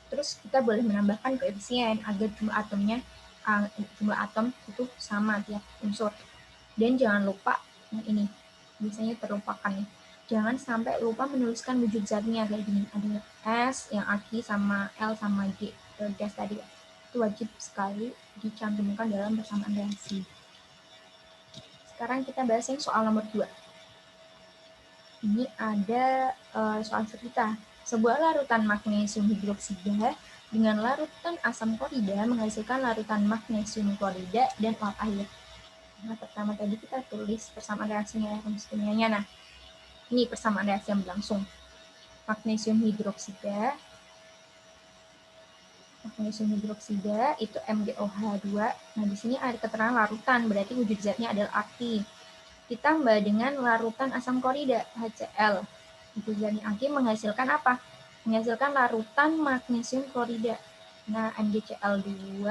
Speaker 1: Terus kita boleh menambahkan koefisien agar jumlah atom itu sama tiap unsur. Dan jangan lupa, nah ini biasanya terlupakan ya. Jangan sampai lupa menuliskan wujud zatnya kayak gini. Ada S yang aki sama L sama G gas tadi. Itu wajib sekali dicantumkan dalam persamaan reaksi. Sekarang kita bahas yang soal nomor 2. Ini ada soal cerita. Sebuah larutan magnesium hidroksida dengan larutan asam klorida menghasilkan larutan magnesium klorida dan uap air. Nah, pertama tadi kita tulis persamaan reaksinya, rumus kimianya. Nah, ini persamaan reaksi yang berlangsung. Magnesium hidroksida itu MgOH2. Nah, di sini ada keterangan larutan, berarti wujud zatnya adalah aki. Ditambah dengan larutan asam klorida, HCl. Wujud zatnya aki menghasilkan apa? Menghasilkan larutan magnesium klorida. Nah, MgCl2,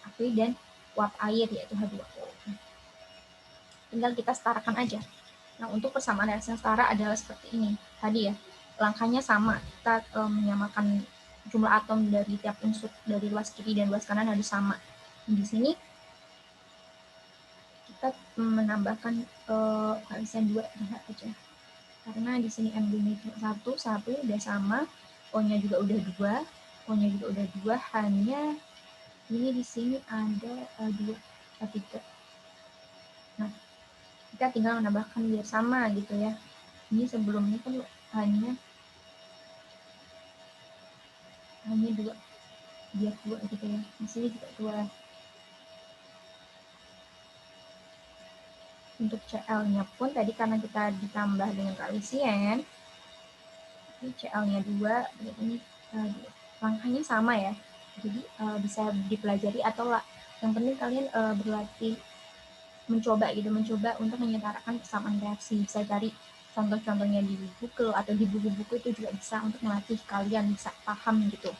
Speaker 1: aki, dan uap air, yaitu H2O. Tinggal kita setarakan aja. Nah, untuk persamaan reaksi yang setara adalah seperti ini. Tadi ya, langkahnya sama. Kita menyamakan jumlah atom dari tiap unsur dari ruas kiri dan ruas kanan harus sama. Di sini kita menambahkan koefisien 2 aja. Karena di sini M-nya cuma 1 udah sama, O-nya juga udah 2, O-nya juga udah 2, hanya ini di sini ada 3. Nah, kita tinggal menambahkan biar sama gitu ya. Ini sebelumnya kan hanya 2, biar 2 gitu ya. Di sini juga 2. Untuk CL-nya pun tadi karena kita ditambah dengan koefisien, ini CL-nya 2, ini langkahnya sama ya. Jadi bisa dipelajari atau yang penting kalian berlatih mencoba untuk menyetarakan persamaan reaksi. Bisa cari contoh-contohnya di Google atau di buku-buku, itu juga bisa untuk melatih kalian bisa paham gitu.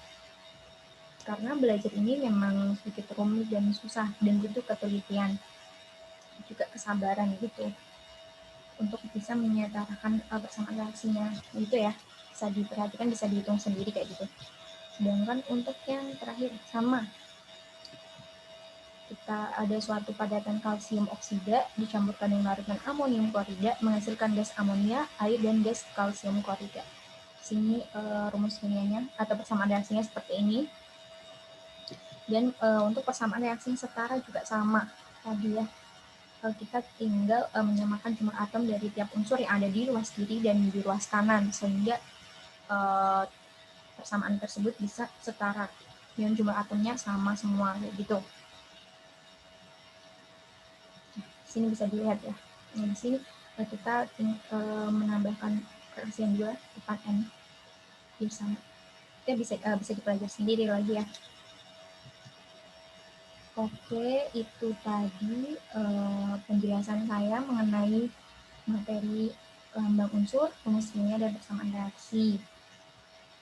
Speaker 1: Karena belajar ini memang sedikit rumit dan susah dan butuh ketelitian, juga kesabaran gitu untuk bisa menyetarakan persamaan reaksinya. Itu ya, bisa diperhatikan, bisa dihitung sendiri kayak gitu. Sedangkan untuk yang terakhir sama, kita ada suatu padatan kalsium oksida dicampurkan dengan larutan amonium klorida menghasilkan gas amonia, air, dan gas kalsium klorida. Sini rumus kimianya atau persamaan reaksinya seperti ini. Dan untuk persamaan reaksi setara juga sama tadi ya. Kita tinggal menyamakan jumlah atom dari tiap unsur yang ada di ruas kiri dan di ruas kanan sehingga persamaan tersebut bisa setara dengan jumlah atomnya sama semua gitu. Di sini bisa dilihat ya. Nah, di sini kita menambahkan kesaksian 2 depan N sama. Kita bisa dipelajari sendiri lagi ya. Oke, itu tadi penjelasan saya mengenai materi lambang unsur, rumus kimia, dan persamaan reaksi.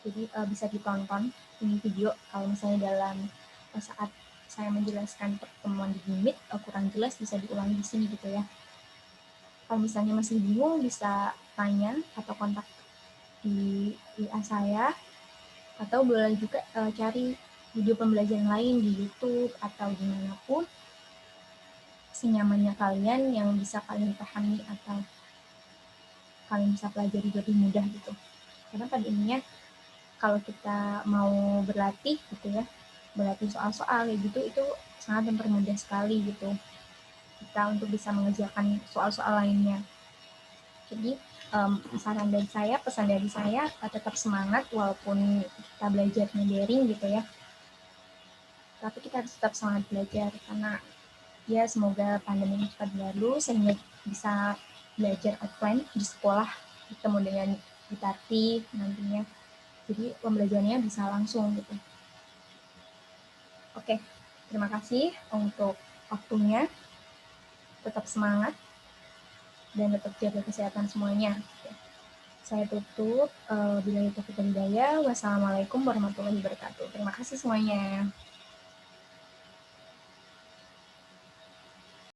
Speaker 1: Jadi bisa ditonton ini video kalau misalnya dalam saat saya menjelaskan pertemuan di Meet kurang jelas, bisa diulangi di sini gitu ya. Kalau misalnya masih bingung bisa tanya atau kontak di WA saya, atau boleh juga cari video pembelajaran lain di YouTube atau dimanapun senyamannya kalian yang bisa kalian pahami atau kalian bisa pelajari lebih mudah gitu. Karena pada intinya kalau kita mau berlatih gitu ya, berlatih soal-soal gitu, itu sangat mempermudah sekali gitu kita untuk bisa mengerjakan soal-soal lainnya. Jadi saran dari saya, pesan dari saya, tetap semangat walaupun kita belajarnya daring gitu ya. Tapi kita harus tetap semangat belajar karena ya semoga pandemi ini cepat berlalu sehingga bisa belajar offline di sekolah, bertemu dengan Witarti nantinya. Jadi pembelajarannya bisa langsung gitu. Oke, terima kasih untuk waktunya. Tetap semangat dan tetap jaga kesehatan semuanya. Saya tutup. Billahi taufiq wal hidayah. Wassalamualaikum warahmatullahi wabarakatuh. Terima kasih semuanya.